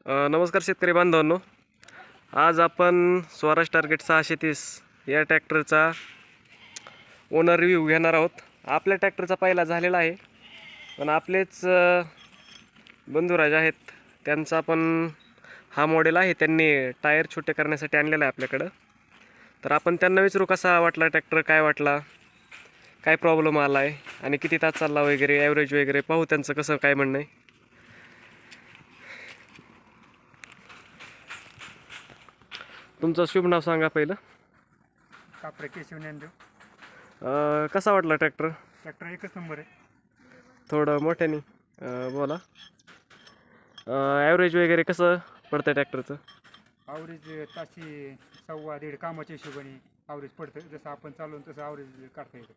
नमस्कार शेतकरी बांधवांनो, आज आपण स्वराज टार्गेट 630 या ट्रॅक्टरचा ओनर रिव्ह्यू घेणार आहोत। आपल्या ट्रॅक्टरचा पहिला झालेला आहे, पण आपलेच बंधुराज आहेत, त्यांचा पण हा मॉडेल आहे, त्यांनी टायर छोटे करण्यासाठी आणलेला आहे आपल्याकडं। तर आपण त्यांना विचारू कसा वाटला ट्रॅक्टर, काय वाटला, काय प्रॉब्लेम आला आहे आणि किती तास चालला वगैरे, ॲव्हरेज वगैरे पाहू त्यांचं कसं काय म्हणणं आहे। तुमचं शुभ नाव सांगा पहिलं। कापरे केशव ज्ञानदेव। कसा वाटला ट्रॅक्टर? ट्रॅक्टर एकच नंबर आहे। थोडं मोठ्याने बोला। ॲव्हरेज वगैरे कसं पडतं ट्रॅक्टरचं? ॲव्हरेज ताशी 1.25-1.5 कामाच्या हिशोबाने ॲव्हरेज पडतं, जसं आपण चालवून तसं ॲव्हरेज काढता येतं।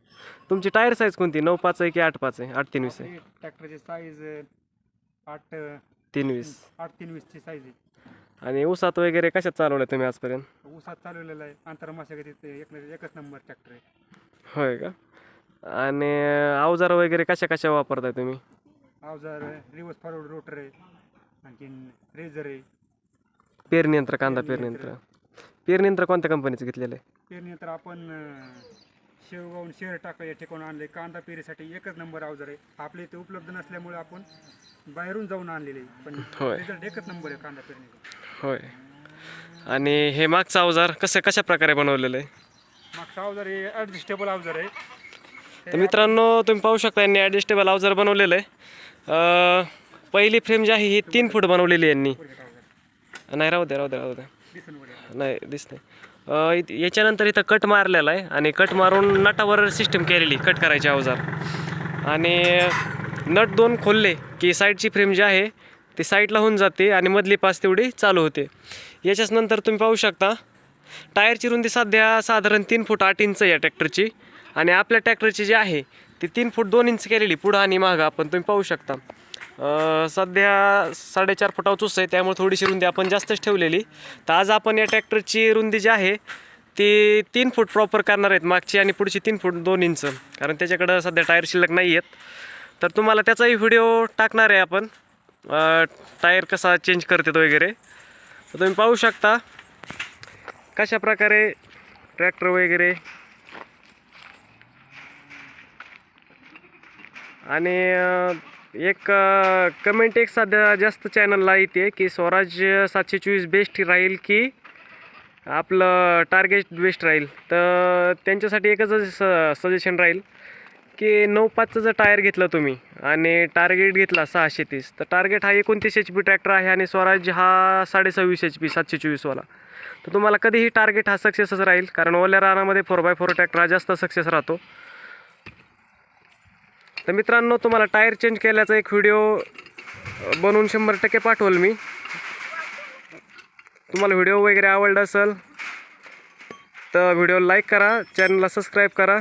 तुमची टायर साईज कोणती, 9.5 आहे की 8.5 आहे? 8.23 आहे। ट्रॅक्टरची साईज 8.23 ची साईज आहे। आणि ऊसात वगैरे कशात चालवलं तुम्ही आजपर्यंत? ऊसात चालवलेला आहे, आंतरमशागतीत एकच नंबर ट्रॅक्टर आहे। होय का? आणि अवजार वगैरे कशा वापरताय तुम्ही? अवजार रिवर्स फॉरवर्ड रोटर आहे, आणखीन रेझर आहे, पेरणी यंत्र, कांदा पेरणी यंत्र। पेरणी यंत्र कोणत्या कंपनीचं घेतलेलं आहे? पेरणी यंत्र आपण शेवगावून शेअर टाका या ठिकाणी आणले। कांदा पेरीसाठी एकच नंबर अवजार आहे, आपल्या इथे उपलब्ध नसल्यामुळे आपण बाहेरून जाऊन आणलेले, पण रिझल्ट एकच नंबर आहे कांदा पेरणीचा। होय। आणि हे मागचं अवजार कशा प्रकारे बनवलेलं आहे? मागचा अवजार हे ॲडजस्टेबल अवजार आहे। तर मित्रांनो, तुम्ही पाहू शकता यांनी ॲडजस्टेबल अवजार बनवलेलं आहे। पहिली फ्रेम जी आहे ही 3 फूट बनवलेली यांनी। नाही, राहू द्या नाही दिसत नाही। याच्यानंतर इथं कट मारलेला आहे आणि कट मारून नटावर सिस्टम केलेली कट करायची अवजार। आणि नट 2 खोलले की साईडची फ्रेम जी आहे ती साईडला होऊन जाते आणि मधली पास तेवढी चालू होते। याच्याच नंतर तुम्ही पाहू शकता टायरची रुंदी सध्या साधारण 3 फूट 8 इंच या ट्रॅक्टरची, आणि आपल्या ट्रॅक्टरची जी आहे ती 3 फूट 2 इंच केलेली पुढं आणि मागं आपण तुम्ही पाहू शकता। सध्या 4.5 फुटावर चूस आहे, त्यामुळे थोडीशी रुंदी आपण जास्तच ठेवलेली। तर आज आपण या ट्रॅक्टरची रुंदी जी आहे ती 3 फूट प्रॉपर करणार आहेत, मागची आणि पुढची 3 फूट 2 इंच, कारण त्याच्याकडं सध्या टायर शिल्लक नाही आहेत। तर तुम्हाला त्याचाही व्हिडिओ टाकणार आहे आपण, टायर कसा चेंज करतात वगैरे। तर तुम्ही पाहू शकता कशा प्रकारे ट्रॅक्टर वगैरे। आणि एक कमेंट सध्या जास्त चॅनलला येते की स्वराज 724 बेस्ट राहील की आपलं टार्गेट बेस्ट राहील। तर त्यांच्यासाठी एकच सजेशन राहील की 9.5चं जर टायर घेतलं तुम्ही आणि टार्गेट घेतला 630, तर टार्गेट हा 29 HP ट्रॅक्टर आहे आणि स्वराज हा 26.5 HP 724 वाला। तर तुम्हाला कधीही टार्गेट हा सक्सेसच राहील, कारण ओल्या रानामध्ये 4x4 ट्रॅक्टर हा जास्त सक्सेस राहतो। तर मित्रांनो, तुम्हाला टायर चेंज केल्याचा एक व्हिडिओ बनवून 100% पाठवल मी। तुम्हाला व्हिडिओ वगैरे आवडला असेल तर व्हिडिओला लाईक करा, चॅनलला सबस्क्राईब करा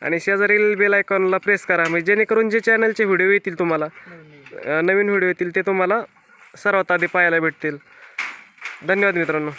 आणि शेजारील बेल आयकॉनला प्रेस करा, म्हणजे जेणेकरून जे चॅनलचे व्हिडिओ येतील तुम्हाला, नवीन व्हिडिओ येतील ते तुम्हाला सर्वात आधी पाहायला भेटतील। धन्यवाद मित्रांनो।